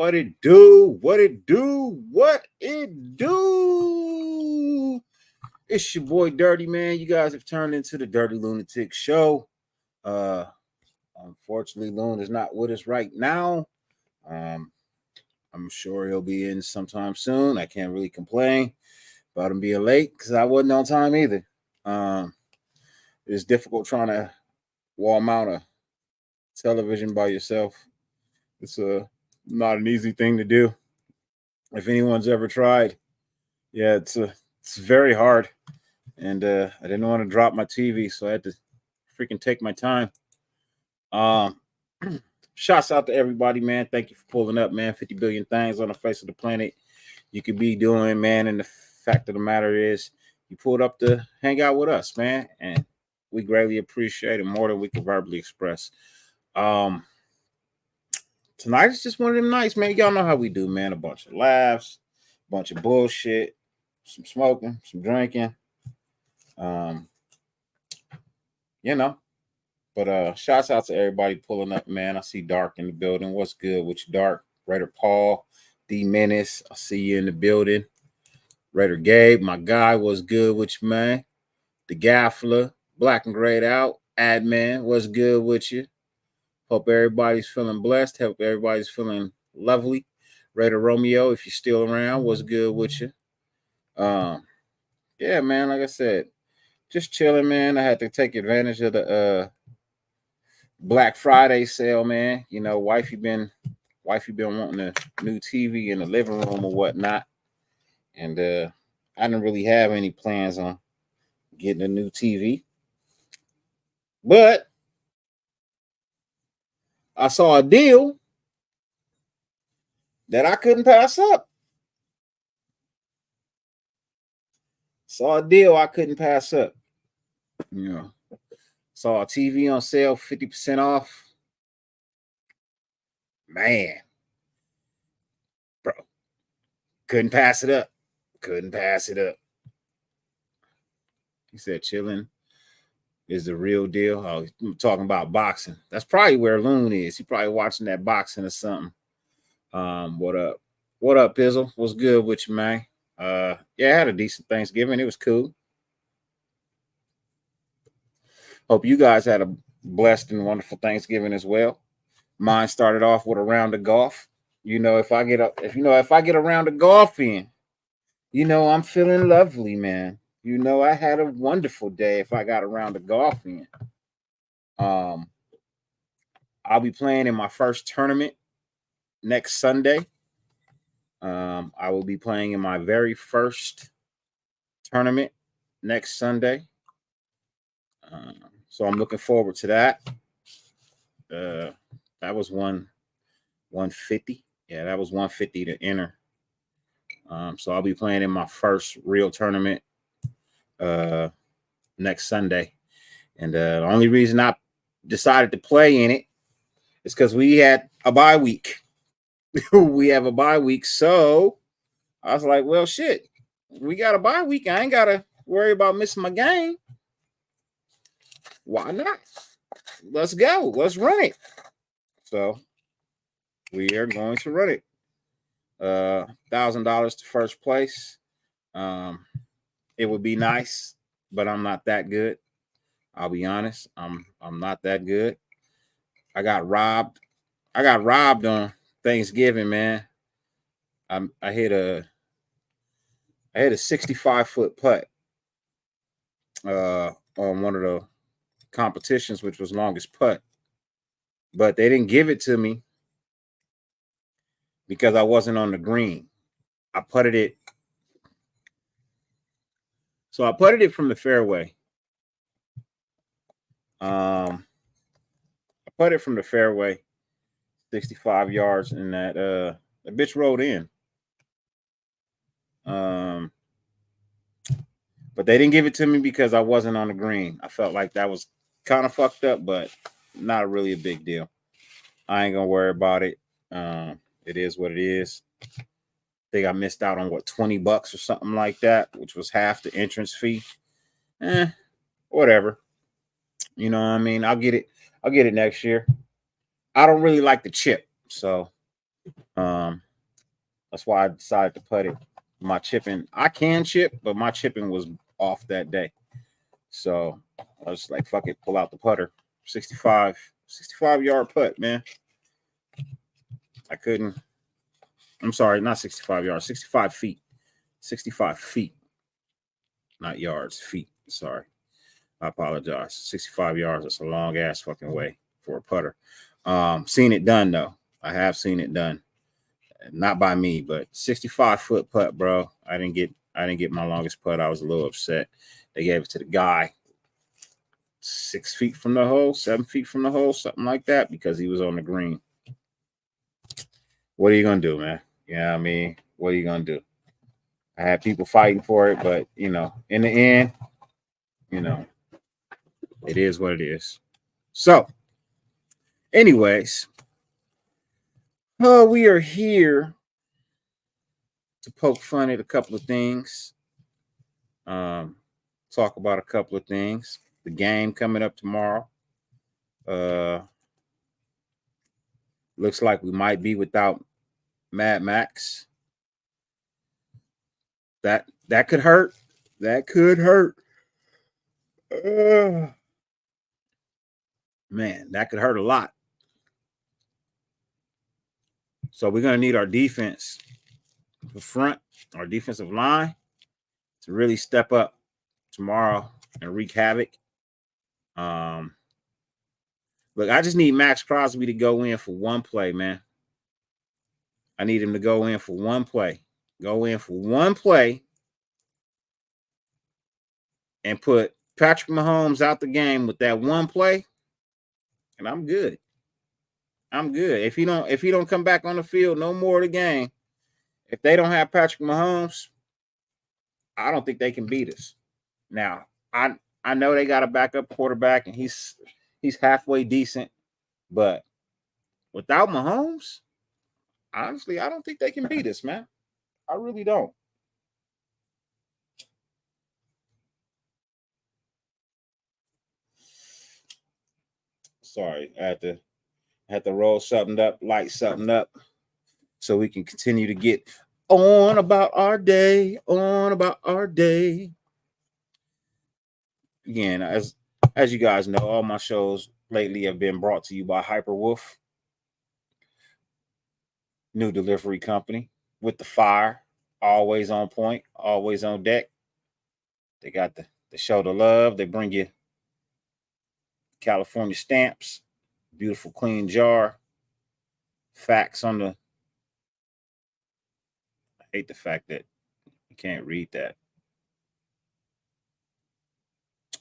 What it do? What it do? What it do? It's your boy Dirty, man. You guys have turned into the Dyrti-Lunatik show. Uh Unfortunately, Loon is not with us right now. Um I'm sure he'll be in sometime soon. I can't really complain about him being late because I wasn't on time either. Um it's difficult trying to wall mount a television by yourself. It's not an easy thing to do. If anyone's ever tried, yeah, it's very hard. And I didn't want to drop my TV, so I had to freaking take my time. Um, Shouts out to everybody, man. Thank you for pulling up, man. 50 billion things on the face of the planet you could be doing, man. And the fact of the matter is, you pulled up to hang out with us, man, and we greatly appreciate it more than we can verbally express. Um, Tonight is just one of them nights, man. Y'all know how we do, man. A bunch of laughs, a bunch of bullshit, some smoking, some drinking. Um, you know. But shouts out to everybody pulling up, man. I see Dark in the building. What's good with you, Dark? Raider Paul, D Menace. I see you in the building. Raider Gabe, my guy, what's good with you, man? The Gaffler, Black and Grayed Out, Adman, what's good with you? Hope everybody's feeling blessed. Hope everybody's feeling lovely. Raider Romeo, if you're still around, what's good with you? Yeah, man, like I said, just chilling, man. I had to take advantage of the Black Friday sale, man. You know, wifey been wanting a new TV in the living room or whatnot, and I didn't really have any plans on getting a new TV, but I saw a deal that I couldn't pass up. Saw a deal I couldn't pass up. You know, saw a TV on sale, 50% off. Man, bro, couldn't pass it up. Couldn't pass it up. He said, "Chilling is the real deal." Oh, I'm talking about boxing. That's probably where Loon is. He probably watching that boxing or something. What up? What up, Pizzle? What's good with you, man? Yeah, I had a decent Thanksgiving. It was cool. Hope you guys had a blessed and wonderful Thanksgiving as well. Mine started off with a round of golf. You know, if I get a round of golf in, you know, I'm feeling lovely, man. You know, I had a wonderful day if I got a round of golf in. Um, I'll be playing in my first tournament next Sunday. I will be playing in my very first tournament next Sunday. So I'm looking forward to that. That was 150. Yeah, that was 150 to enter. So I'll be playing in my first real tournament next Sunday. And the only reason I decided to play in it is because we had a bye week. We have a bye week. So I was like, well, shit, we got a bye week. I ain't got to worry about missing my game. Why not? Let's go. Let's run it. So we are going to run it. $1,000 to first place. It would be nice, but I'm not that good. I'll be honest. I'm not that good. I got robbed. I got robbed on Thanksgiving, man. I hit a 65-foot putt on one of the competitions, which was longest putt. But they didn't give it to me because I wasn't on the green. I putted it. So I putted it from the fairway. I put it from the fairway, 65 yards in that. The bitch rolled in. But they didn't give it to me because I wasn't on the green. I felt like that was kind of fucked up, but not really a big deal. I ain't gonna worry about it. It is what it is. I think I missed out on what, $20 or something like that, which was half the entrance fee. Whatever. You know what I mean? I'll get it next year. I don't really like the chip, so that's why I decided to put it. My chipping, I can chip, but my chipping was off that day. So I was like, fuck it, pull out the putter. 65 yard putt, man. I couldn't. I'm sorry, not 65 yards, 65 feet. 65 feet. Not yards, feet. Sorry. I apologize. 65 yards, that's a long ass fucking way for a putter. Seen it done though. I have seen it done. Not by me, but 65-foot putt, bro. I didn't get my longest putt. I was a little upset. They gave it to the guy 6 feet from the hole, 7 feet from the hole, something like that, because he was on the green. What are you gonna do, man? You know what I mean? What are you gonna do? I had people fighting for it, but you know, in the end, you know, it is what it is. So, anyways, we are here to poke fun at a couple of things. Talk about a couple of things. The game coming up tomorrow. Looks like we might be without Mad Max. That could hurt. That could hurt. Man, that could hurt a lot. So we're gonna need our defense, the front, our defensive line, to really step up tomorrow and wreak havoc. Look, I just need Max Crosby to go in for one play, man. I need him to go in for one play. Go in for one play and put Patrick Mahomes out the game with that one play, and I'm good. I'm good. If he don't come back on the field no more of the game, if they don't have Patrick Mahomes, I don't think they can beat us. Now, I know they got a backup quarterback and he's halfway decent, but without Mahomes, honestly, I don't think they can beat us, man. I really don't. Sorry, I had to roll something up, light something up, so we can continue to get on about our day. Again, as you guys know, all my shows lately have been brought to you by Hyperwolf, new delivery company with the fire, always on point, always on deck. They got the show the love. They bring you California stamps, beautiful clean jar, facts on the. I hate the fact that you can't read that.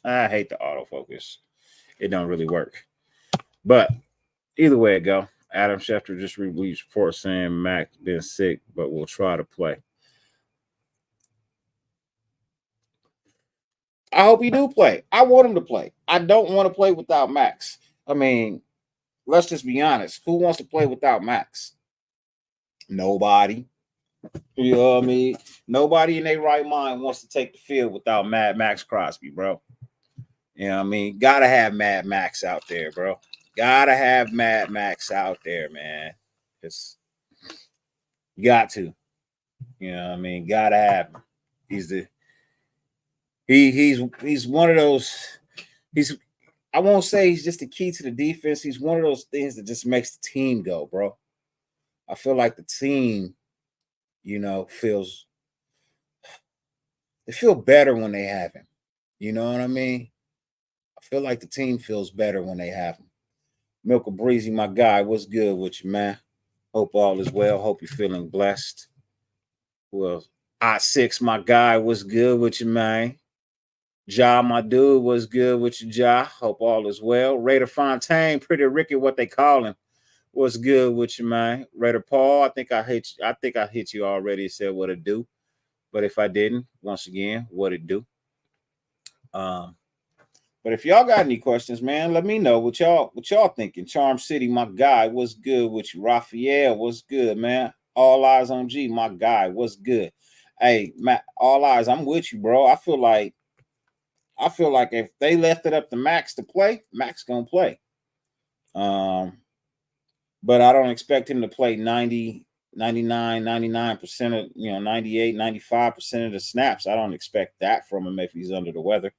I hate the autofocus. It don't really work. But either way it go, Adam Schefter just released report saying Mac been sick, but will try to play. I hope he do play. I want him to play. I don't want to play without Max. I mean, let's just be honest. Who wants to play without Max? Nobody. You know what I mean? Nobody in their right mind wants to take the field without Mad Max Crosby, bro. You know what I mean? Gotta have Mad Max out there, bro. Gotta have Mad Max out there, man. It's got to. You know what I mean? Gotta have him. He's one of those. I won't say he's just the key to the defense. He's one of those things that just makes the team go, bro. I feel like the team, you know, they feel better when they have him. You know what I mean? I feel like the team feels better when they have him. Milka Breezy, my guy, what's good with you, man? Hope all is well. Hope you're feeling blessed. Well, I6, my guy, what's good with you, man? Ja, my dude, what's good with you, Ja? Hope all is well. Raider Fontaine, Pretty Ricky, what they call him. What's good with you, man? Raider Paul, I think I hit you already. Said what it do, but if I didn't, once again, what it do. Um, but if y'all got any questions, man, let me know what y'all thinking. Charm City, my guy, what's good with you? Raphael, what's good, man? All eyes on G, my guy, what's good? Hey, Matt, all eyes, I'm with you, bro. I feel like if they left it up to Max to play, Max gonna play. Um, but I don't expect him to play 90, 99, 99% of, 98, 95% of the snaps. I don't expect that from him if he's under the weather.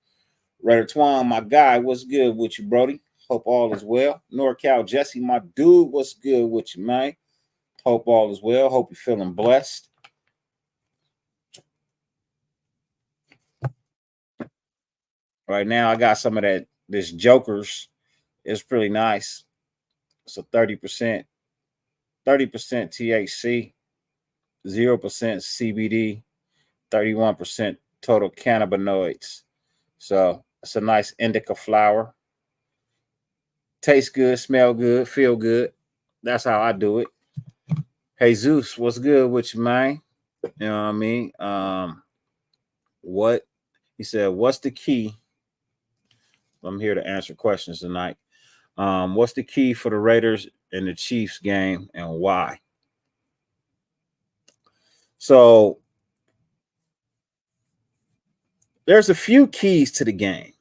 Redder Twan, my guy, what's good with you, Brody? Hope all is well. NorCal Jesse, my dude, what's good with you, man? Hope all is well. Hope you're feeling blessed. Right now, I got some of this Joker's. It's pretty nice. So 30%, 30% THC, 0% CBD, 31% total cannabinoids. So it's a nice indica flower. Tastes good, smell good, feel good. That's how I do it. Hey Zeus, what's good with you, man? You know what I mean? What he said, what's the key? I'm here to answer questions tonight. What's the key for the Raiders and the Chiefs game and why? So there's a few keys to the game.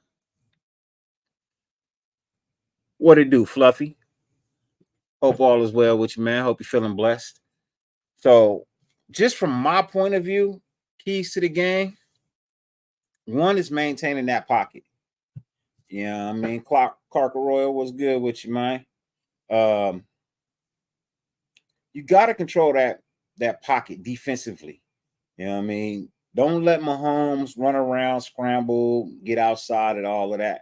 What it do, Fluffy? Hope all is well with you, man. Hope you're feeling blessed. So, just from my point of view, keys to the game. One is maintaining that pocket. Yeah, I mean, Clark Royal was good with you, man. Um, you got to control that pocket defensively. You know what I mean? Don't let Mahomes run around, scramble, get outside, and all of that.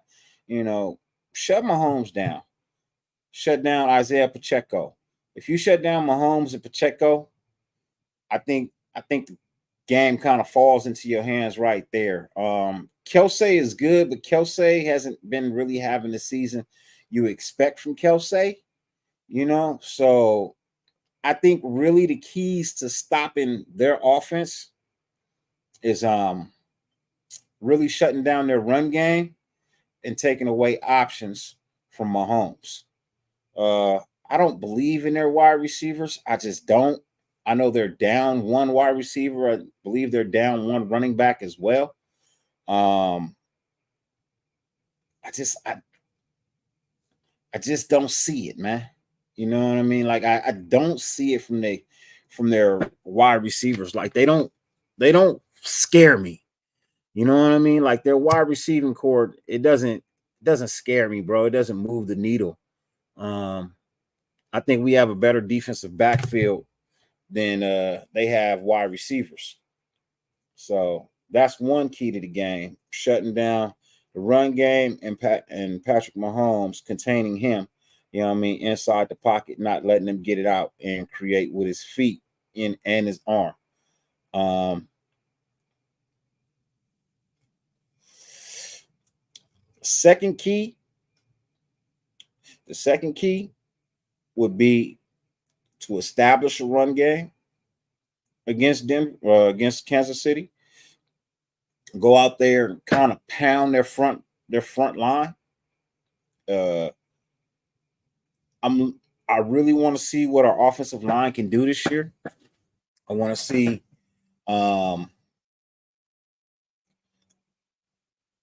Shut Mahomes down. Shut down Isaiah Pacheco. If you shut down Mahomes and Pacheco, I think the game kind of falls into your hands right there. Kelsey is good, but Kelsey hasn't been really having the season you expect from Kelsey. So I think really the keys to stopping their offense is really shutting down their run game and taking away options from Mahomes. Uh, I don't believe in their wide receivers. I just don't. I know they're down one wide receiver. I believe they're down one running back as well. Um, I just I just don't see it, man. You know what I mean? Like I don't see it from their wide receivers. Like they don't scare me. You know what I mean? Like their wide receiving core, it doesn't scare me, bro. It doesn't move the needle. Um, I think we have a better defensive backfield than they have wide receivers. So that's one key to the game: shutting down the run game and Patrick Mahomes containing him. You know what I mean? Inside the pocket, not letting him get it out and create with his feet and his arm. Um, second key, the second key would be to establish a run game against them, against Kansas City. Go out there and kind of pound their front line. Uh, I'm I really want to see what our offensive line can do this year. I want to see um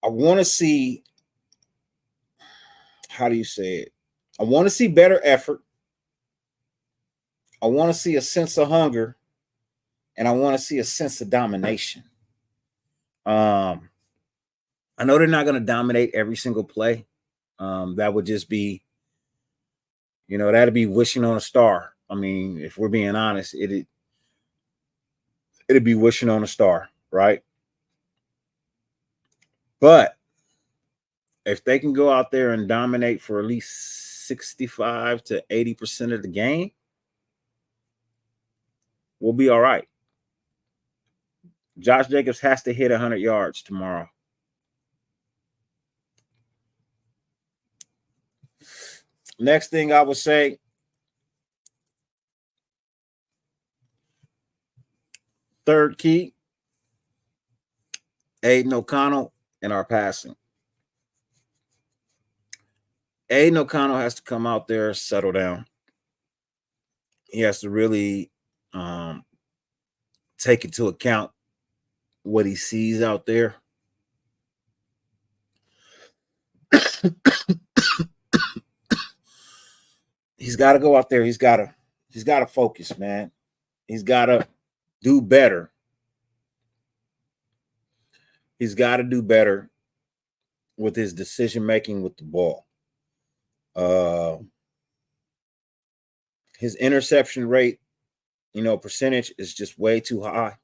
I want to see, how do you say it? I want to see better effort. I want to see a sense of hunger, and I want to see a sense of domination. Um I know they're not going to dominate every single play. That would just be, that'd be wishing on a star. I mean, if we're being honest, it'd be wishing on a star, right? But if they can go out there and dominate for at least 65 to 80% of the game, we'll be all right. Josh Jacobs has to hit 100 yards tomorrow. Next thing I would say, Third key, Aiden O'Connell and our passing. Aiden O'Connell has to come out there, settle down. He has to really take into account what he sees out there. He's got to go out there. He's got to focus, man. He's got to do better. He's got to do better with his decision making with the ball. His interception rate, percentage is just way too high.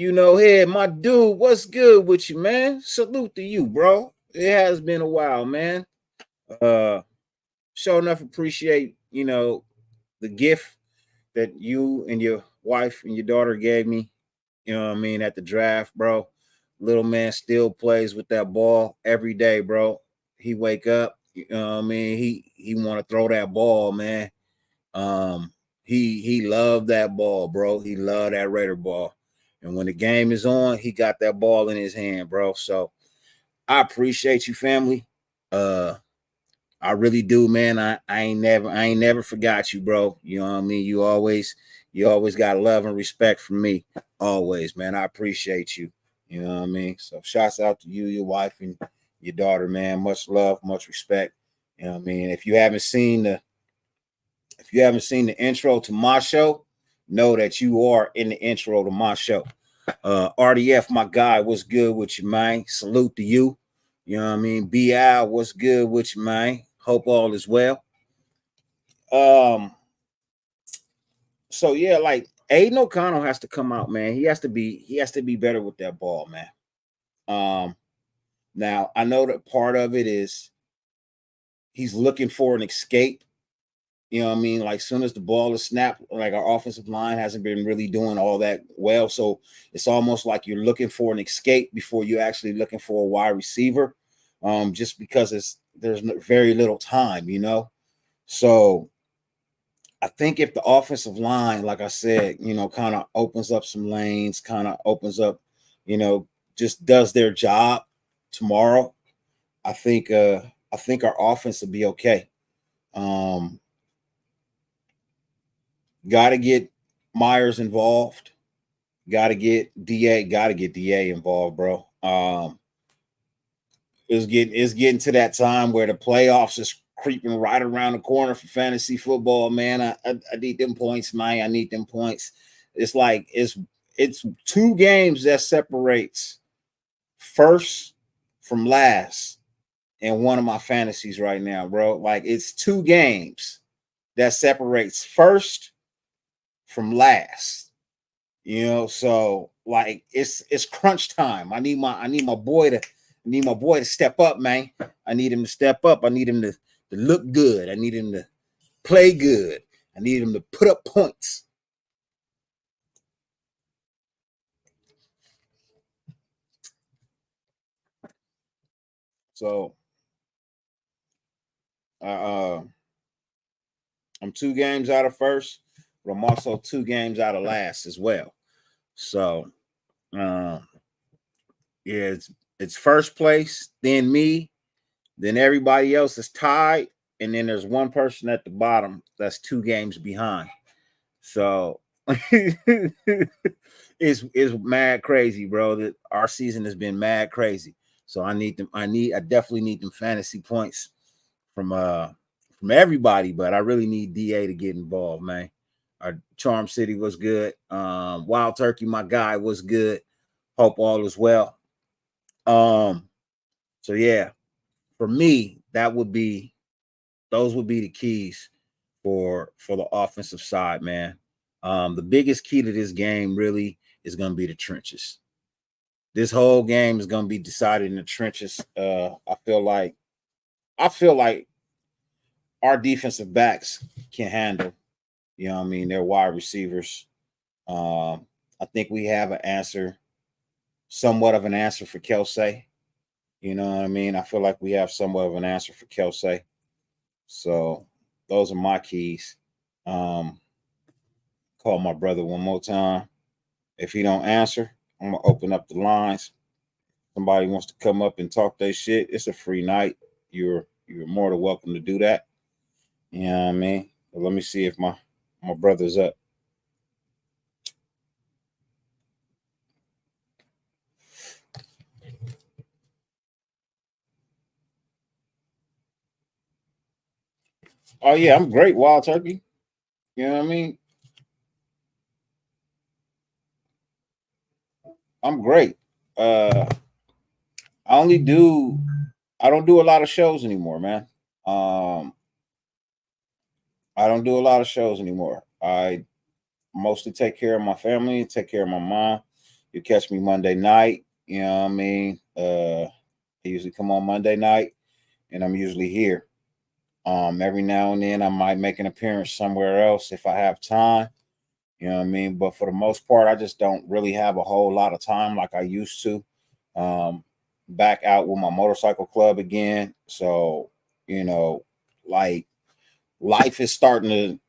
Hey, my dude, what's good with you, man? Salute to you, bro. It has been a while, man. Sure enough appreciate, the gift that you and your wife and your daughter gave me, at the draft, bro. Little man still plays with that ball every day, bro. He wake up, he want to throw that ball, man. He loved that ball, bro. He loved that Raider ball. And when the game is on, he got that ball in his hand, bro. So I appreciate you, family. I really do, man. I ain't never forgot you, bro. You know what I mean? You always got love and respect from me. Always, man. I appreciate you. You know what I mean? So shouts out to you, your wife, and your daughter, man. Much love, much respect. You know what I mean? If you haven't seen the intro to my show, know that you are in the intro to my show. RDF, my guy, what's good with you, man? Salute to you. You know what I mean? BI, what's good with you, man? Hope all is well. So yeah, like Aiden O'Connell has to come out, man. He has to be better with that ball, man. Now I know that part of it is he's looking for an escape. You know what I mean? Like, soon as the ball is snapped, like, our offensive line hasn't been really doing all that well. So it's almost like you're looking for an escape before you're actually looking for a wide receiver, just because there's very little time, So I think if the offensive line, like I said, kind of opens up some lanes, kind of opens up, just does their job tomorrow, I think our offense will be okay. Got to get Myers involved. Got to get DA involved, bro. It's getting to that time where the playoffs is creeping right around the corner for fantasy football, man. I need them points, man. I need them points. It's like it's 2 games that separates first from last in one of my fantasies right now, bro. Like, it's 2 games that separates first from last. So like it's crunch time. I need my boy to step up, man. I need him to step up. I need him to look good. I need him to play good. I need him to put up points. So I'm 2 games out of first, but I'm also 2 games out of last as well. So yeah, it's first place, then me, then everybody else is tied, and then there's one person at the bottom that's 2 games behind. So it's mad crazy, bro. That our season has been mad crazy. So I definitely need them fantasy points from everybody, but I really need DA to get involved, man. Our Charm City was good. Wild Turkey, my guy, was good. Hope all is well. So yeah, for me, those would be the keys for the offensive side, man. The biggest key to this game really is going to be the trenches. This whole game is going to be decided in the trenches. I feel like our defensive backs can handle, their wide receivers. I think we have somewhat of an answer for Kelsey. You know what I mean? I feel like we have somewhat of an answer for Kelsey. So those are my keys. Call my brother one more time. If he don't answer, I'm gonna open up the lines. Somebody wants to come up and talk their shit, it's a free night. You're more than welcome to do that. You know what I mean? But let me see if my brother's up. Oh yeah, I'm great, Wild Turkey. You know what I mean? I'm great. I only do I don't do a lot of shows anymore, man. Um I don't do a lot of shows anymore. I mostly take care of my family, take care of my mom. You catch me Monday night, you know what I mean? I usually come on Monday night and I'm usually here. Every now and then I might make an appearance somewhere else if I have time. You know what I mean? But for the most part, I just don't really have a whole lot of time like I used to. Um, Back out with my motorcycle club again. So, you know, like life is starting to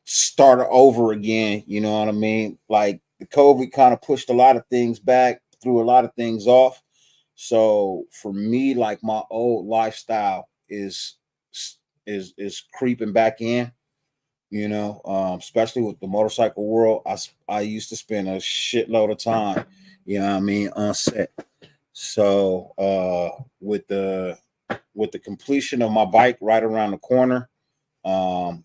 start over again. You know what I mean? Like the COVID kind of pushed a lot of things back, threw a lot of things off. So for me, like my old lifestyle is creeping back in. You know, especially with the motorcycle world, I used to spend a shitload of time. You know what I mean, on set. So with the completion of my bike right around the corner, um,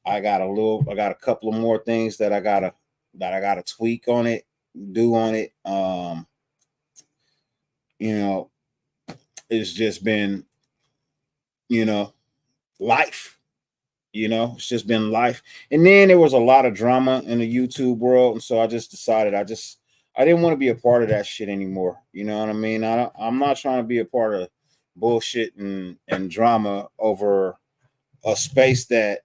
I got a couple of more things that I gotta tweak on it, do on it. You know, it's just been, you know, life. You know, it's just been life. And then there was a lot of drama in the YouTube world, and so I just decided I didn't want to be a part of that shit anymore. You know what I mean? I'm not trying to be a part of bullshit and drama over a space that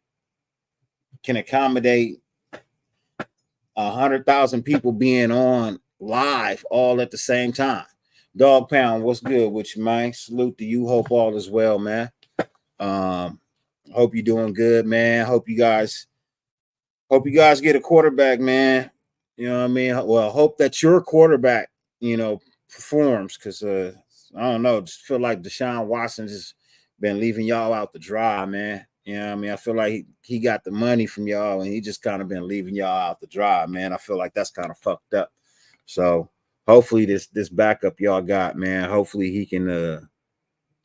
can accommodate 100,000 people being on live all at the same time. Dog Pound, what's good with you, man? Salute to you. Hope all is well, man. Um, hope you're doing good, man. Hope you guys get a quarterback, man. You know what I mean? Well, hope that your quarterback, you know, performs because I don't know, just feel like Deshaun Watson just been leaving y'all out to dry, man. You know what I mean? I feel like he got the money from y'all and he just kind of been leaving y'all out to dry, man. I feel like that's kind of fucked up. So hopefully this backup y'all got, man. Hopefully he can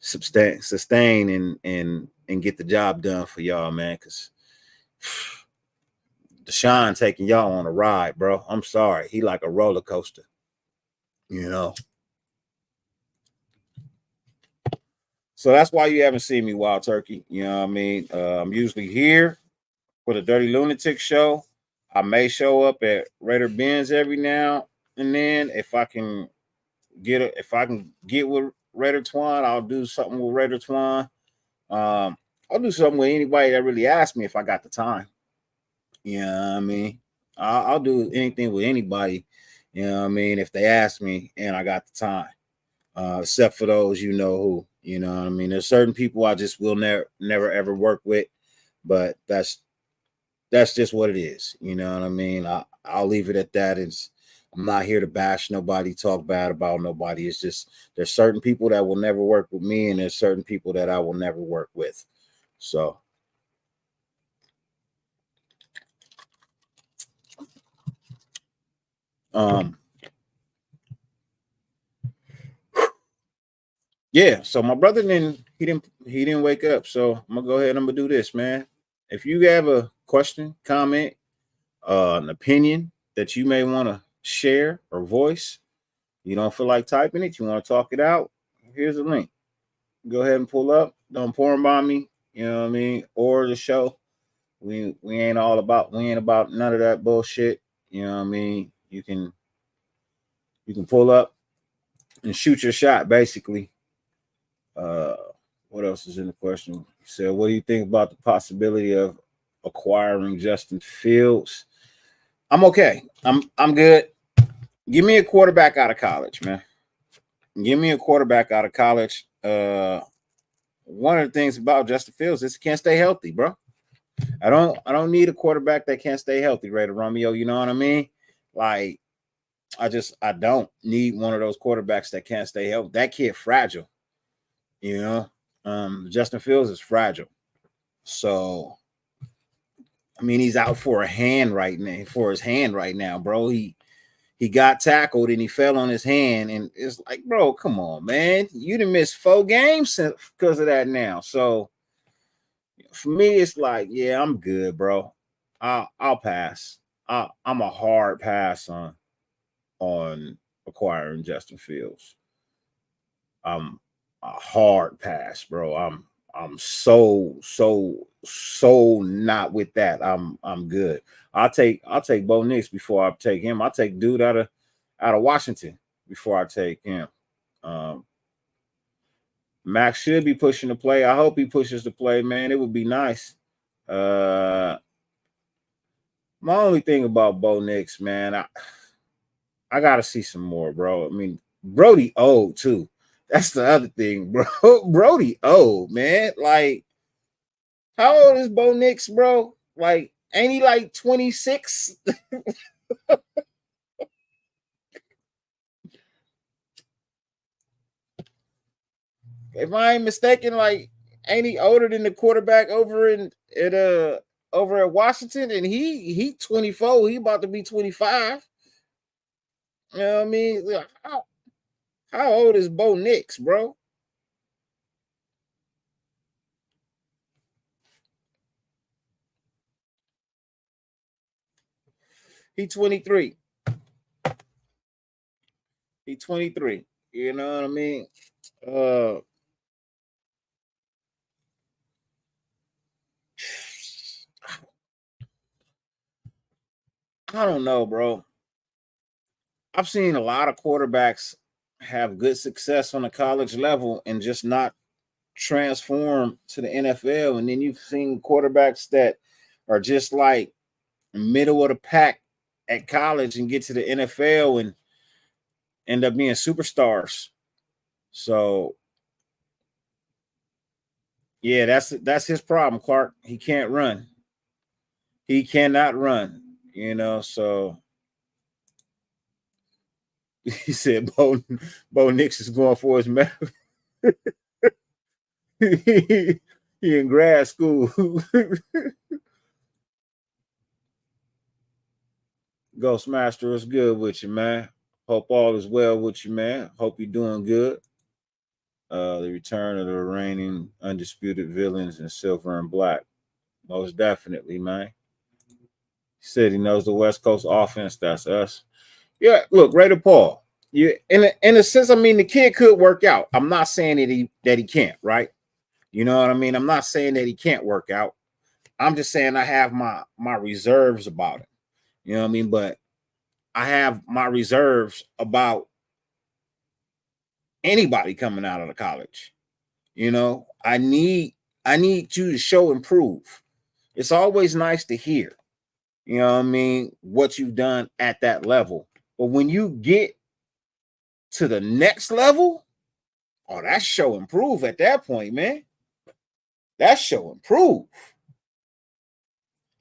sustain and get the job done for y'all, man. Because Deshaun taking y'all on a ride, bro. I'm sorry. He like a roller coaster, you know. So that's why you haven't seen me, Wild Turkey. You know what I mean? I'm usually here for the Dyrti-Lunatik show. I may show up at Raider Benz every now and then. If I can get with Raider Twan, I'll do something with Raider Twan. I'll do something with anybody that really asks me if I got the time. You know what I mean? I'll do anything with anybody. You know what I mean? If they ask me and I got the time, except for those you know who. You know what I mean? There's certain people I just will never ever work with, but that's just what it is. You know what I mean? I'll leave it at that. I'm not here to bash nobody, talk bad about nobody. It's just there's certain people that will never work with me, and there's certain people that I will never work with. So um yeah, so my brother he didn't wake up. So I'm gonna go ahead and I'm gonna do this, man. If you have a question, comment, an opinion that you may want to share or voice, you don't feel like typing it, you want to talk it out, here's a link. Go ahead and pull up. Don't pour them by me, you know what I mean? Or the show. We ain't about none of that bullshit. You know what I mean? You can pull up and shoot your shot, basically. Uh, what else is in the question? He said, "What do you think about the possibility of acquiring Justin Fields?" I'm okay. I'm good. Give me a quarterback out of college, man. Give me a quarterback out of college. One of the things about Justin Fields is he can't stay healthy, bro. I don't need a quarterback that can't stay healthy, right, Romeo? You know what I mean? Like, I don't need one of those quarterbacks that can't stay healthy. That kid fragile, you know. Justin Fields is fragile. So I mean, he's out for his hand right now, bro. He got tackled and he fell on his hand, and it's like, bro, come on, man. You done missed 4 games because of that now. So for me, it's like, yeah, I'm good, bro. I'll pass. I'm a hard pass on acquiring Justin Fields. I'm a hard pass, bro. I'm so not with that. I'm good. I'll take Bo Nix before I take him. I'll take dude out of Washington before I take him. Um, Max should be pushing the play. I hope he pushes the play, man. It would be nice. My only thing about Bo Nix, man, I gotta see some more, bro. I mean, Brody old too. That's the other thing, bro. Brody old, man. Like, how old is Bo Nix, bro? Like, ain't he like 26? If I ain't mistaken, like, ain't he older than the quarterback over at Washington? And he 24. He about to be 25. You know what I mean? Like, how old is Bo Nix, bro? He 23. He 23. You know what I mean? Uh I don't know, bro. I've seen a lot of quarterbacks have good success on the college level and just not transform to the NFL. And then you've seen quarterbacks that are just like middle of the pack at college and get to the NFL and end up being superstars. So yeah, that's his problem, Clark. He can't run. He cannot run. So he said Bo Nix is going for his he in grad school. Ghostmaster is good with you, man. Hope all is well with you, man. Hope you're doing good. The return of the reigning undisputed villains in silver and black. Most definitely, man. He said he knows the West Coast offense. That's us. Yeah, look, Raider Paul. You in a sense, I mean, the kid could work out. I'm not saying that he can't, right? You know what I mean? I'm not saying that he can't work out. I'm just saying I have my reserves about it. You know what I mean? But I have my reserves about anybody coming out of the college. I need you to show improve. It's always nice to hear, what you've done at that level. But when you get to the next level, oh, that's show improve at that point, man. That's show improve.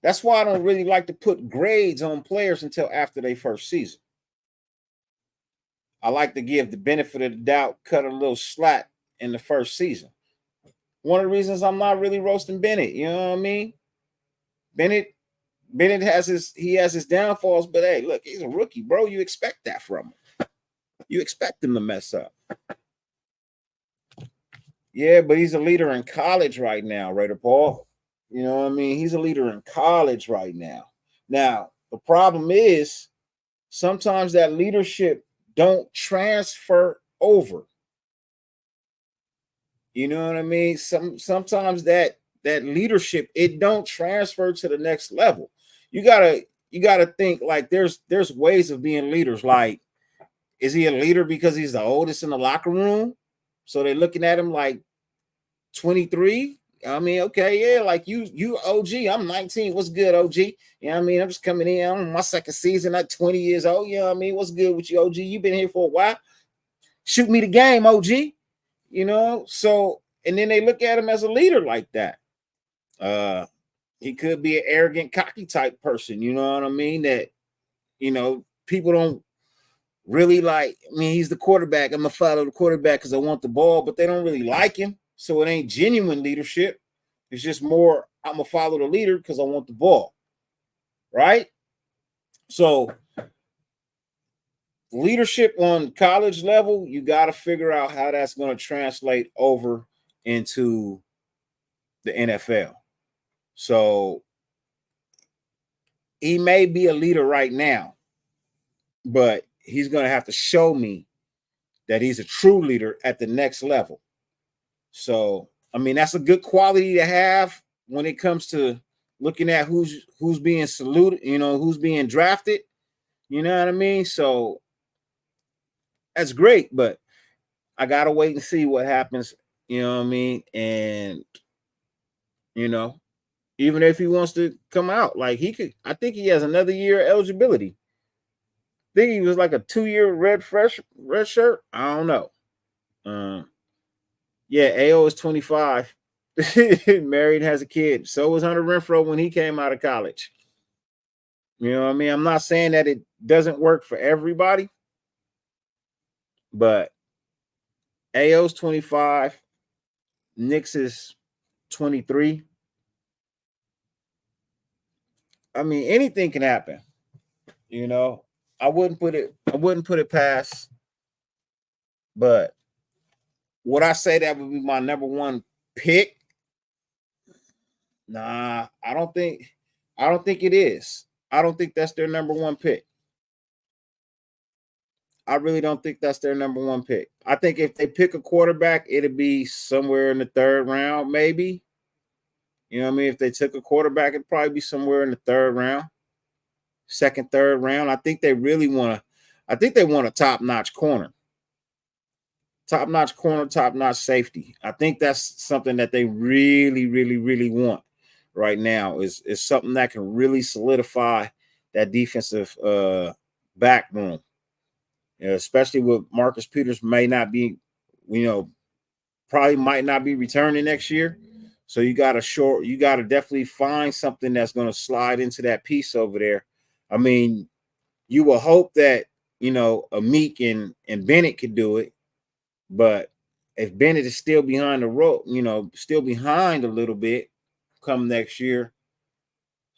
That's why I don't really like to put grades on players until after their first season. I like to give the benefit of the doubt, cut a little slack in the first season. One of the reasons I'm not really roasting Bennett, you know what I mean? Bennett Bennett has his downfalls, but hey, look, he's a rookie, bro. You expect that from him. You expect him to mess up. Yeah, but he's a leader in college right now, Raider Paul. You know what I mean? He's a leader in college right now. Now, the problem is sometimes that leadership don't transfer over. You know what I mean? Sometimes that leadership it don't transfer to the next level. You gotta think like there's ways of being leaders. Like, is he a leader because he's the oldest in the locker room? So they're looking at him like 23. I mean, okay, yeah, like you OG. I'm 19. What's good, OG? You know what I mean? I'm just coming in. I'm my second season at 20 years old. You know what I mean? What's good with you, OG? You've been here for a while. Shoot me the game, OG. So and then they look at him as a leader like that. Uh He could be an arrogant, cocky type person. You know what I mean? That, people don't really like. I mean, he's the quarterback. I'm gonna follow the quarterback because I want the ball, but they don't really like him. So it ain't genuine leadership. It's just more, I'm gonna follow the leader because I want the ball. Right? So leadership on college level, you got to figure out how that's going to translate over into the NFL. So he may be a leader right now, but he's going to have to show me that he's a true leader at the next level. So, I mean, that's a good quality to have when it comes to looking at who's being saluted, who's being drafted. You know what I mean? So that's great, but I gotta wait and see what happens. You know what I mean? And you know, even if he wants to come out, like he could, I think he has another year eligibility. I think he was like a 2-year red shirt. I don't know. Yeah, AO is 25. Married, has a kid. So was Hunter Renfro when he came out of college. You know what I mean? I'm not saying that it doesn't work for everybody, but AO's 25, Knicks is 23. I mean, anything can happen. You know, I wouldn't put it past, but would I say that would be my number one pick? Nah, I don't think it is. I don't think that's their number one pick. I really don't think that's their number one pick. I think if they pick a quarterback, it'd be somewhere in the third round, maybe. You know what I mean? If they took a quarterback, it'd probably be somewhere in the third round, second, third round. I think they want a top-notch corner. Top-notch corner, top-notch safety. I think that's something that they really, really, really want right now is something that can really solidify that defensive back room. Especially with Marcus Peters may not be, probably might not be returning next year. So you got to definitely find something that's going to slide into that piece over there. I mean, you will hope that, a Meek and Bennett could do it. But if Bennett is still behind the rope, still behind a little bit come next year,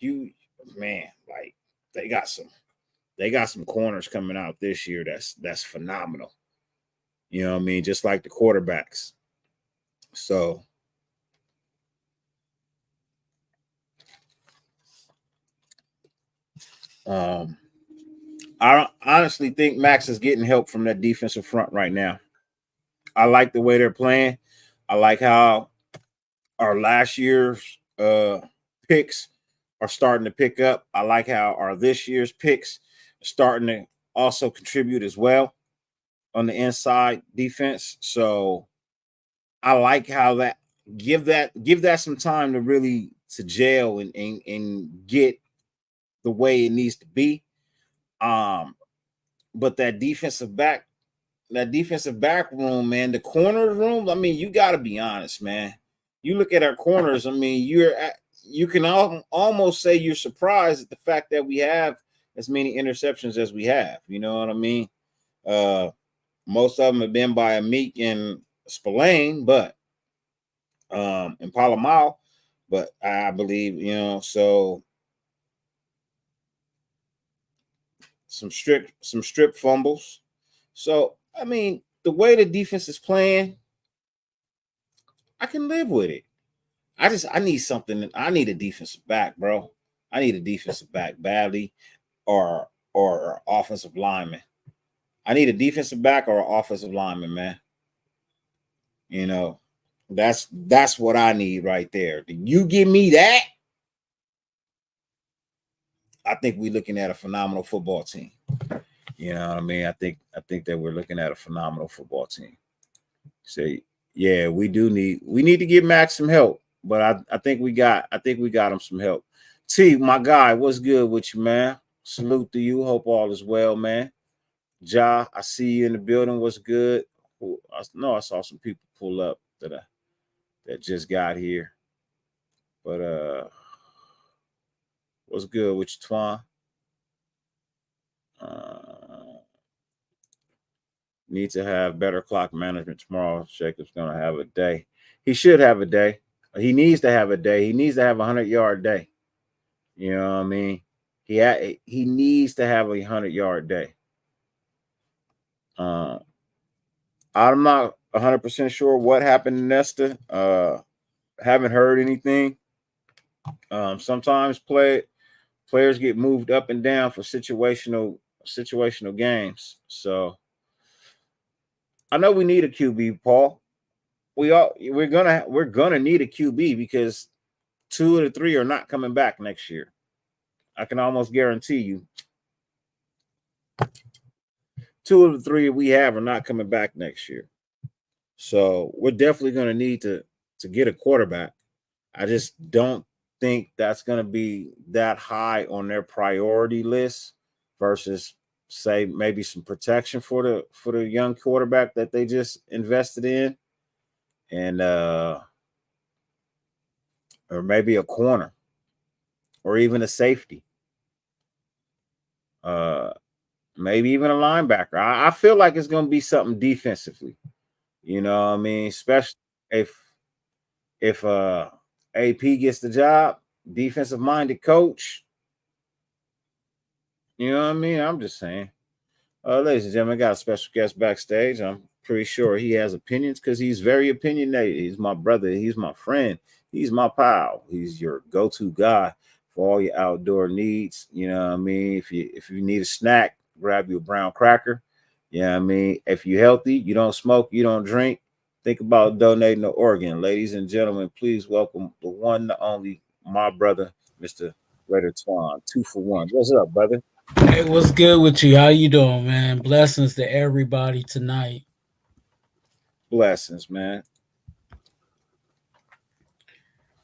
like they got some corners coming out this year that's phenomenal. You know what I mean? Just like the quarterbacks. So I honestly think Max is getting help from that defensive front right now. I like the way they're playing. I like how our last year's picks are starting to pick up. I like how our this year's picks are starting to also contribute as well on the inside defense. So I like how that give that some time to really to gel and get the way it needs to be. But that defensive back room, man, the corner room. I mean, you got to be honest, man. You look at our corners. I mean, you can almost say you're surprised at the fact that we have as many interceptions as we have. You know what I mean? Most of them have been by a Meek and Spillane, but and Palomar, but I believe, so some strip fumbles. So I mean, the way the defense is playing, I can live with it. I need something. I need a defensive back, bro. I need a defensive back badly, or offensive lineman. I need a defensive back or an offensive lineman, man. That's what I need right there. You give me that, I think we're looking at a phenomenal football team. You know what I mean? I think that we're looking at a phenomenal football team. So yeah, we need to give Max some help, but I think we got him some help. T, my guy, what's good with you, man? Salute to you. Hope all is well, man. Ja, I see you in the building. What's good? I know I saw some people pull up that just got here. But What's good with you, Twan? Need to have better clock management tomorrow. Jacob's gonna have a day. He should have a day. He needs to have a day. He needs to have a 100-yard day. You know what I mean? He needs to have a 100-yard day. I'm not 100% sure what happened to Nesta. Haven't heard anything. Sometimes players get moved up and down for situational games. So I know we need a QB, Paul. We're gonna need a QB because 2 of the 3 are not coming back next year. I can almost guarantee you 2 of the 3 we have are not coming back next year. So we're definitely gonna need to get a quarterback. I just don't think that's gonna be that high on their priority list versus say maybe some protection for the young quarterback that they just invested in. And or maybe a corner or even a safety. Maybe even a linebacker. I feel like it's going to be something defensively. You know what I mean? Especially if AP gets the job, defensive minded coach. You know what I mean? I'm just saying. Ladies and gentlemen, I got a special guest backstage. I'm pretty sure he has opinions because he's very opinionated. He's my brother. He's my friend. He's my pal. He's your go-to guy for all your outdoor needs. You know what I mean? If you need a snack, grab you a brown cracker. You know what I mean? If you're healthy, you don't smoke, you don't drink, think about donating an organ. Ladies and gentlemen, please welcome the one, the only, my brother, Mr. Raider Twan. 2 for 1. What's up, brother? Hey, what's good with you? How you doing, man? Blessings to everybody tonight. Blessings, man.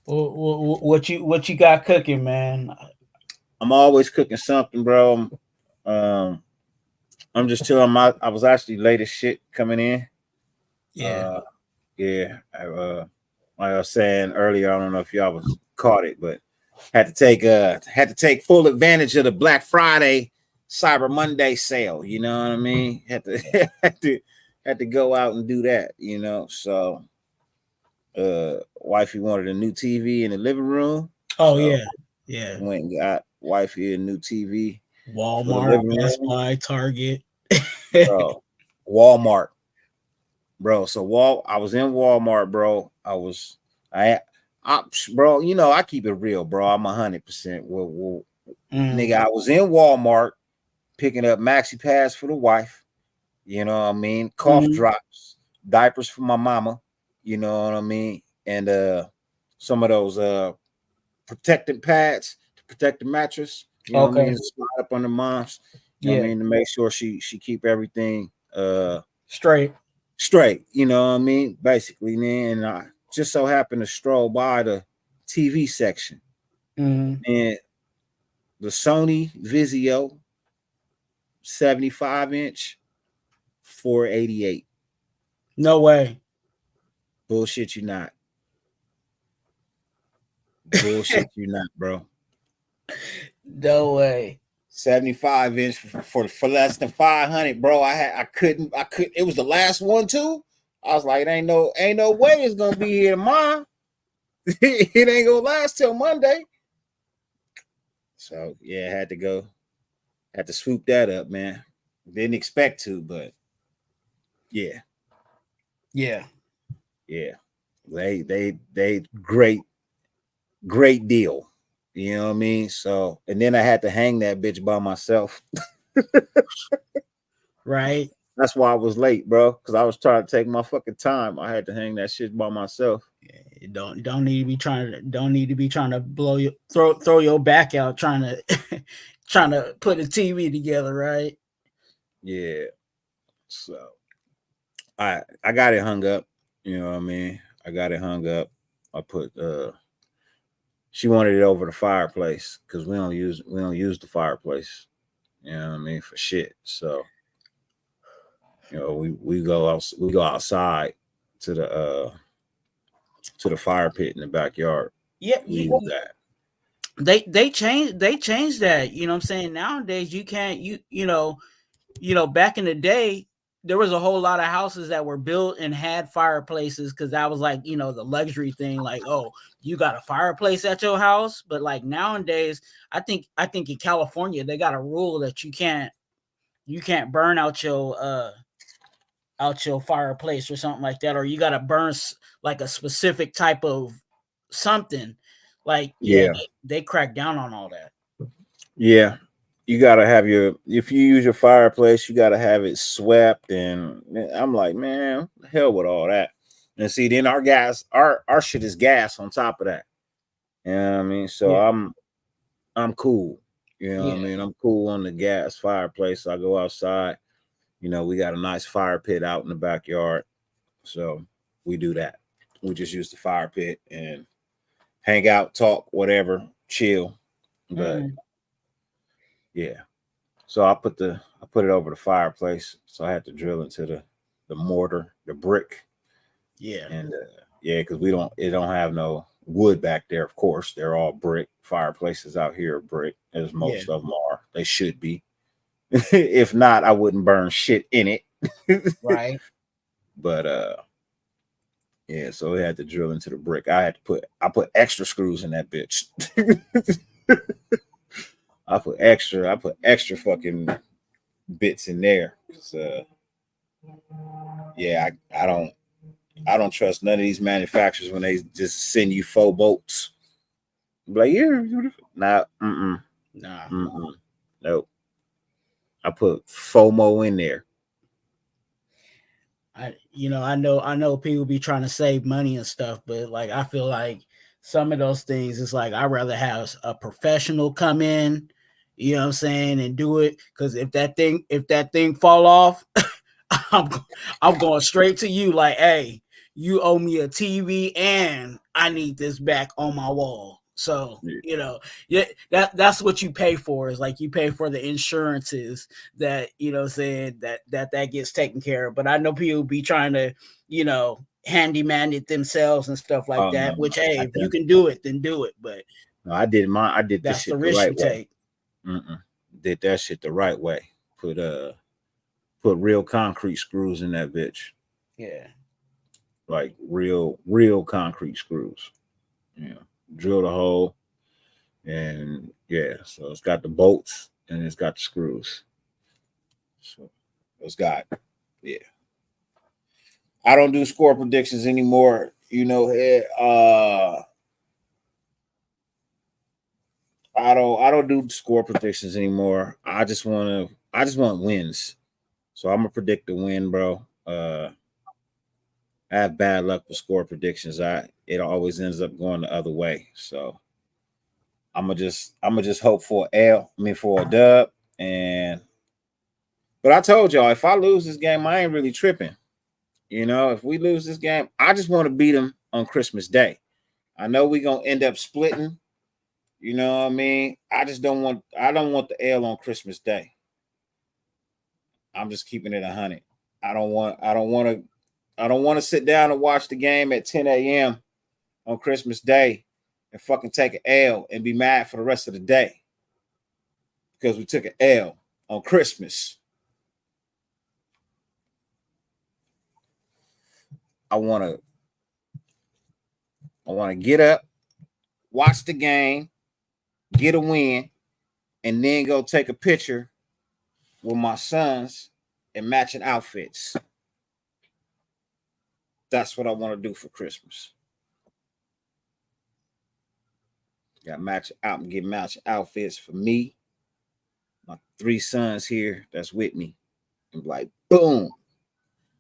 What you got cooking, man? I'm always cooking something, bro. I'm just chilling. I was actually late as shit coming in. Yeah. Yeah. Like I was saying earlier, I don't know if y'all was caught it, but had to take full advantage of the Black Friday Cyber Monday sale. You know what I mean? Had to had to go out and do that. You know, so wifey wanted a new TV in the living room, Oh so yeah. went and got wifey a new TV for the Walmart, living Best room. Buy, Target. Bro, Walmart, bro. So I was in Walmart, bro. I, bro. You know I keep it real, bro. I'm 100%. Nigga, I was in Walmart picking up maxi pads for the wife. You know what I mean? Cough drops, diapers for my mama. You know what I mean? And some of those protectant pads to protect the mattress. You know what I Okay. mean? Slide up on the moms. You know what I Yeah. mean? To make sure she keep everything Straight. straight. You know what I mean? Basically, man. And I just so happened to stroll by the TV section, and the Sony Vizio 75-inch 488. No way. Bullshit you not. Bullshit you not, bro. No way. 75-inch for less than 500, bro. I couldn't. It was the last one too. I was like, ain't no way it's gonna be here tomorrow. It ain't gonna last till Monday. So yeah, I had to swoop that up, man. Didn't expect to, but yeah, Yeah. yeah. They great deal. You know what I mean? So and then I had to hang that bitch by myself. Right. That's why I was late, bro. Because I was trying to take my fucking time. I had to hang that shit by myself. You don't need to be trying to blow your throw your back out trying to trying to put a TV together, right? Yeah. So I got it hung up. You know what I mean? I got it hung up. I put she wanted it over the fireplace because we don't use the fireplace. You know what I mean? For shit. So you know we go outside to the fire pit in the backyard. Yeah, We use that. They changed that. You know what I'm saying? Nowadays you can't back in the day there was a whole lot of houses that were built and had fireplaces because that was like the luxury thing. Like, oh, you got a fireplace at your house, but like nowadays, I think in California they got a rule that you can't burn out your fireplace or something like that, or you got to burn like a specific type of something. Like, yeah, Yeah, they crack down on all that. yeah. You gotta have if you use your fireplace, you gotta have it swept. And I'm like, man, hell with all that. And see, then our shit is gas on top of that. You know what I mean? So Yeah, I'm cool. You know what I yeah, mean? I'm cool on the gas fireplace. I go outside. We got a nice fire pit out in the backyard. So we do that. We just use the fire pit and hang out, talk, whatever, chill. But mm, yeah. So I put it over the fireplace. So I had to drill into the mortar, the brick, yeah, and yeah, because it don't have no wood back there. Of course, they're all brick. Fireplaces out here are brick, as yeah, most of them are. They should be. If not, I wouldn't burn shit in it. right. But yeah, so we had to drill into the brick. I put extra screws in that bitch. I put extra fucking bits in there. Yeah, I don't trust none of these manufacturers when they just send you 4 bolts. Like, yeah, nah, Nah. nope. I put FOMO in there. I know people be trying to save money and stuff, but like I feel like some of those things it's like I'd rather have a professional come in, you know what I'm saying, and do it. Because if that thing fall off, I'm I'm going straight to you like, hey, you owe me a TV and I need this back on my wall. So, Yeah. yeah, that's what you pay for is like you pay for the insurances that, saying that gets taken care of. But I know people be trying to, handyman it themselves and stuff like Oh no, that, which hey, I if you done. can do it, then do it. But No, I did mine. I did this that's the shit the risk right you way. take. Mm-mm. Did that shit the right way. Put put real concrete screws in that bitch. Yeah. Like real concrete screws. Yeah. Drill the hole and yeah. So it's got the bolts and it's got the screws. So it's got yeah. I don't do score predictions anymore. I don't do score predictions anymore. I just want wins. So I'm gonna predict the win, bro. I have bad luck with score predictions. It always ends up going the other way. So I'm gonna just hope for for a dub. And but I told y'all if I lose this game, I ain't really tripping. If we lose this game, I just want to beat them on Christmas Day. I know we gonna end up splitting. You know what I mean? I don't want the L on Christmas Day. I'm just keeping it 100. I don't want to sit down and watch the game at 10 a.m. on Christmas Day and fucking take an L and be mad for the rest of the day because we took an L on Christmas. I want to get up, watch the game, get a win, and then go take a picture with my sons in matching outfits. That's what I want to do for Christmas. Got match out and get matching outfits for me, my 3 sons here that's with me, and like boom,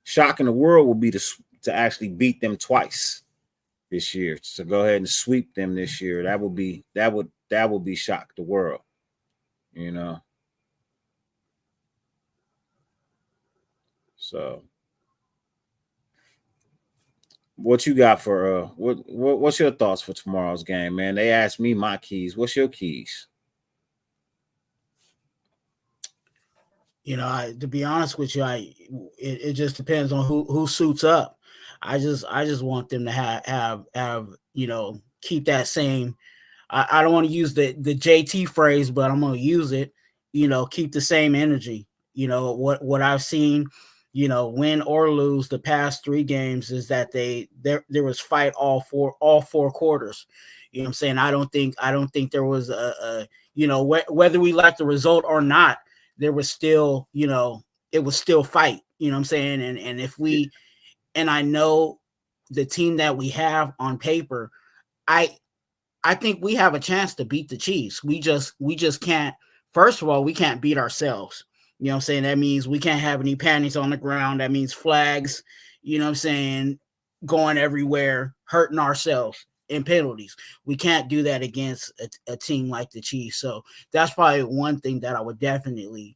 shocking the world will be to actually beat them twice this year. So go ahead and sweep them this year. That would be shock the world. You know. So what you got for what's your thoughts for tomorrow's game, man? They asked me my keys. What's your keys? To be honest with you, it just depends on who suits up. I just want them to have keep that same I don't want to use the JT phrase, but I'm gonna use it. Keep the same energy. What I've seen, win or lose the past 3 games is that there was fight all four quarters. I'm saying I don't think there was whether we like the result or not, there was still it was still fight. I'm saying, and if we and I know the team that we have on paper, I I think we have a chance to beat the Chiefs. We just can't. First of all, we can't beat ourselves. You know what I'm saying? That means we can't have any panties on the ground. That means flags, what I'm saying, going everywhere, hurting ourselves in penalties. We can't do that against a team like the Chiefs. So that's probably one thing that I would definitely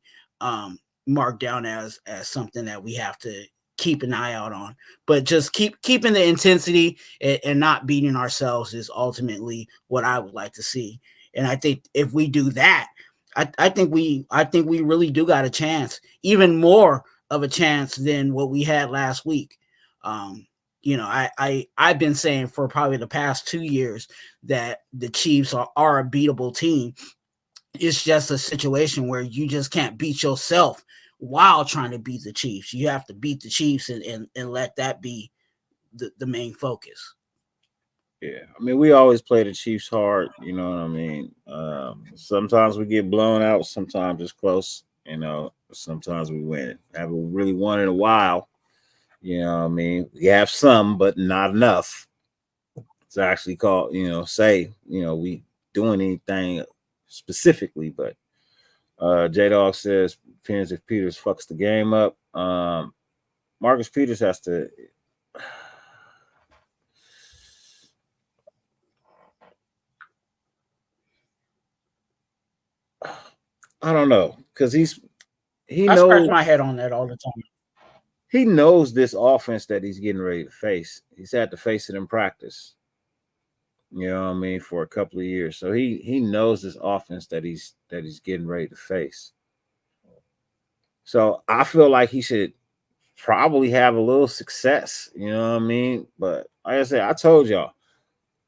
mark down as something that we have to keep an eye out on. But just keeping the intensity and not beating ourselves is ultimately what I would like to see. And I think if we do that, I think we really do got a chance, even more of a chance than what we had last week. I've been saying for probably the past 2 years that the Chiefs are a beatable team. It's just a situation where you just can't beat yourself while trying to beat the Chiefs. You have to beat the Chiefs and let that be the main focus. Yeah, I mean, we always play the Chiefs hard. You know what I mean? Sometimes we get blown out. Sometimes it's close. Sometimes we win. Haven't really won in a while. You know what I mean? We have some, but not enough to actually call. Say we doing anything specifically. But J Dog says depends if Peters fucks the game up. Marcus Peters has to. I don't know because he I scratch knows my head on that all the time. he knows this offense that he's getting ready to face. He's had to face it in practice. You know what I mean, for a couple of years. So he knows this offense that he's getting ready to face. So I feel like he should probably have a little success. You know what I mean? But like I said, I told y'all,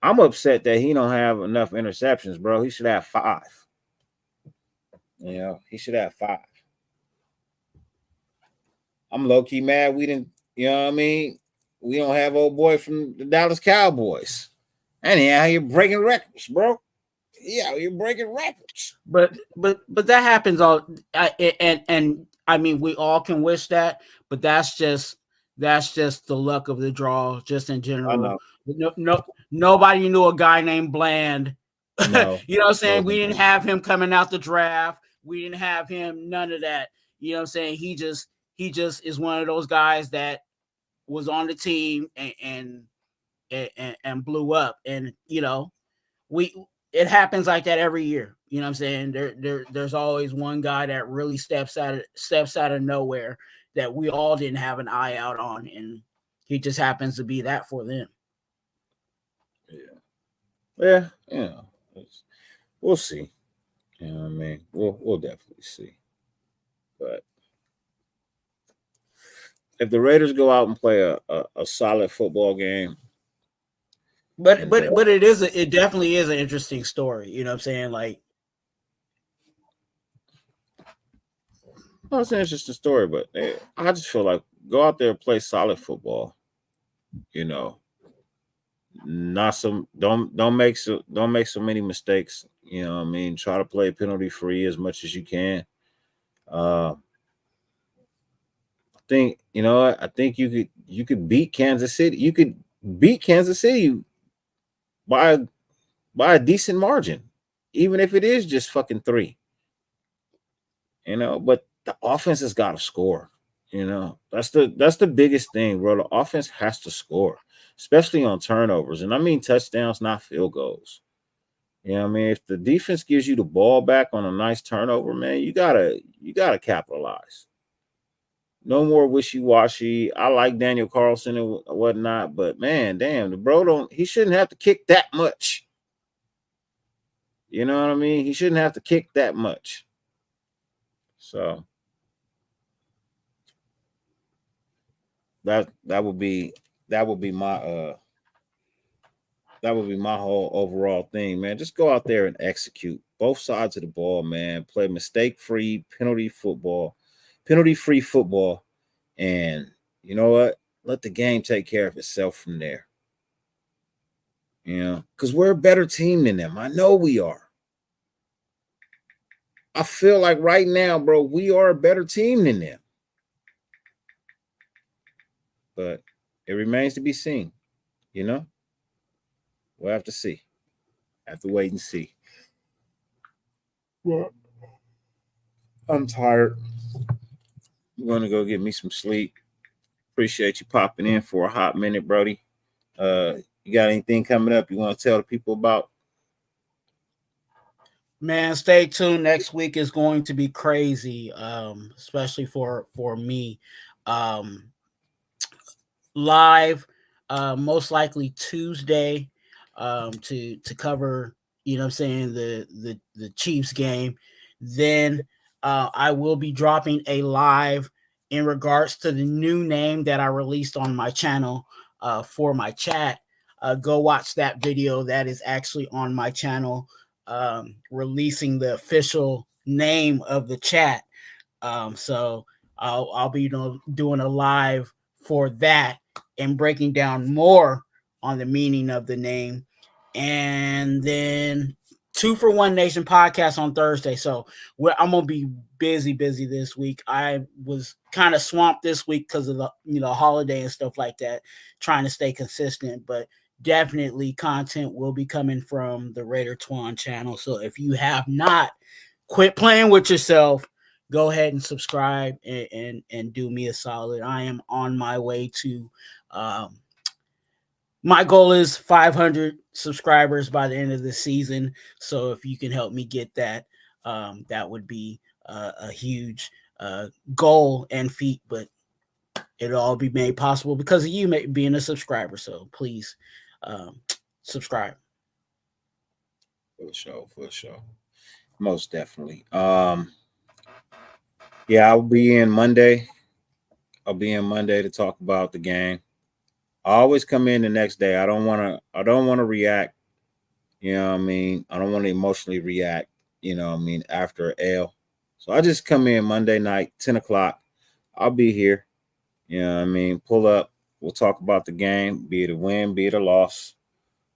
I'm upset that he don't have enough interceptions, bro. He should have 5. He should have 5. I'm low key mad we didn't. You know what I mean? We don't have old boy from the Dallas Cowboys. Anyhow, you're breaking records, bro. Yeah, you're breaking records. But that happens all. And I mean, we all can wish that, but that's just the luck of the draw, just in I general. know. Nobody knew a guy named Bland. No. You know what I'm saying? We didn't Nobody. have him coming out the draft. We didn't have him. None of that. You know what I'm saying? He just is one of those guys that was on the team and blew up. And we it happens like that every year. You know what I'm saying? There's always one guy that really steps out of nowhere that we all didn't have an eye out on, and he just happens to be that for them. Yeah. Yeah. We'll see. You know what I mean? We'll definitely see. But if the Raiders go out and play a solid football game, But and but but it definitely is an interesting story. You know what I'm saying? Like, well, it's an interesting story, but I just feel like go out there and play solid football. You know, not some don't make so many mistakes. You know what I mean? Try to play penalty free as much as you can. I think I think you could beat Kansas City. You could beat Kansas City by by a decent margin, even if it is just fucking 3. But the offense has got to score. That's the biggest thing, bro. The offense has to score, especially on turnovers, and I mean touchdowns, not field goals. I mean, if the defense gives you the ball back on a nice turnover, man, you gotta capitalize. No more wishy washy. I like Daniel Carlson and whatnot, but man, damn, the bro don't. He shouldn't have to kick that much. You know what I mean? He shouldn't have to kick that much. So that would be my That would be my whole overall thing, man. Just go out there and execute both sides of the ball, man. Play mistake-free, penalty-free football, and you know what? Let the game take care of itself from there. Because we're a better team than them. I know we are. I feel like right now, bro, we are a better team than them. But it remains to be seen. We'll have to see. Have to wait and see. Well, I'm tired. I'm going to go get me some sleep. Appreciate you popping in for a hot minute, Brody. You got anything coming up you want to tell the people about? Man, stay tuned. Next week is going to be crazy, especially for me. Live, most likely Tuesday, to cover. You know, what I'm saying the Chiefs game. Then I will be dropping a live in regards to the new name that I released on my channel for my chat. Go watch that video. That is actually on my channel, releasing the official name of the chat. So I'll be doing a live for that and breaking down more on the meaning of the name. And then 2 for 1 Nation podcast on Thursday. So I'm gonna be busy this week. I was kind of swamped this week because of the holiday and stuff like that, trying to stay consistent. But definitely content will be coming from the Raider Twan channel. So if you have not, quit playing with yourself. Go ahead and subscribe and do me a solid. I am on my way to my goal is 500 subscribers by the end of the season. So if you can help me get that, that would be a huge goal and feat, but it'll all be made possible because of you being a subscriber. So please subscribe. For sure. Most definitely. Yeah, I'll be in Monday. To talk about the game. I always come in the next day. I don't want to react. You know what I mean? I don't want to emotionally react, after an L. So I just come in Monday night, 10 o'clock. I'll be here. You know what I mean? Pull up. We'll talk about the game, be it a win, be it a loss,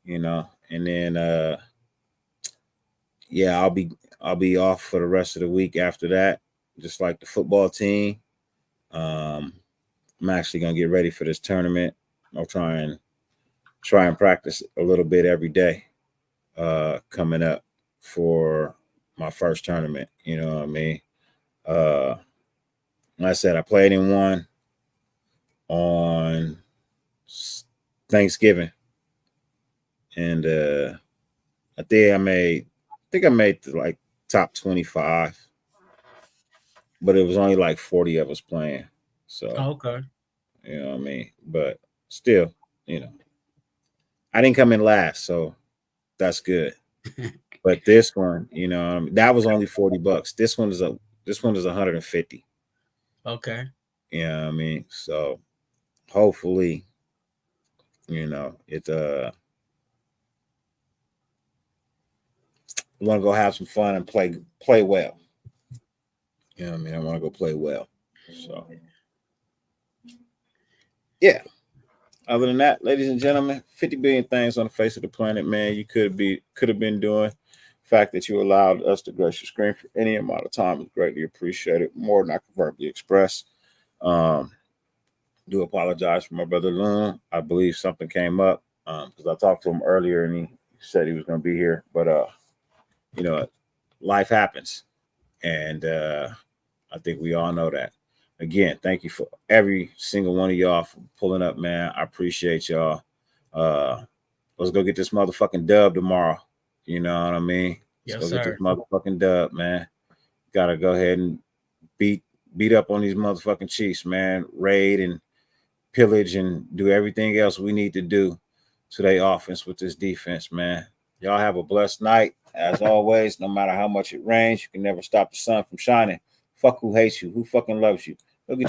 and then yeah, I'll be off for the rest of the week after that, just like the football team. I'm actually gonna get ready for this tournament. I'll try and practice a little bit every day coming up for my first tournament. You know what I mean? Like I said, I played in one on Thanksgiving, and I made like top 25, but it was only like 40 of us playing. So Okay. you know what I mean? But still, I didn't come in last, so that's good. But this one, that was only $40. This one is 150. Okay. You know what I mean? So hopefully, it I want to go have some fun and play well. You know what I mean? I want to go play well. So yeah. Other than that, ladies and gentlemen, 50 billion things on the face of the planet, man. You could have been doing. The fact that you allowed us to grace your screen for any amount of time is greatly appreciated. More than I can verbally express. Do apologize for my brother Loon. I believe something came up because I talked to him earlier and he said he was going to be here, but life happens, and I think we all know that. Again, thank you for every single one of y'all for pulling up, man. I appreciate y'all. Let's go get this motherfucking dub tomorrow. You know what I mean? Let's go get this motherfucking dub, man. Gotta go ahead and beat up on these motherfucking Chiefs, man. Raid and pillage and do everything else we need to do to their offense with this defense, man. Y'all have a blessed night. As always, no matter how much it rains, you can never stop the sun from shining. Fuck who hates you. Who fucking loves you? Look at you.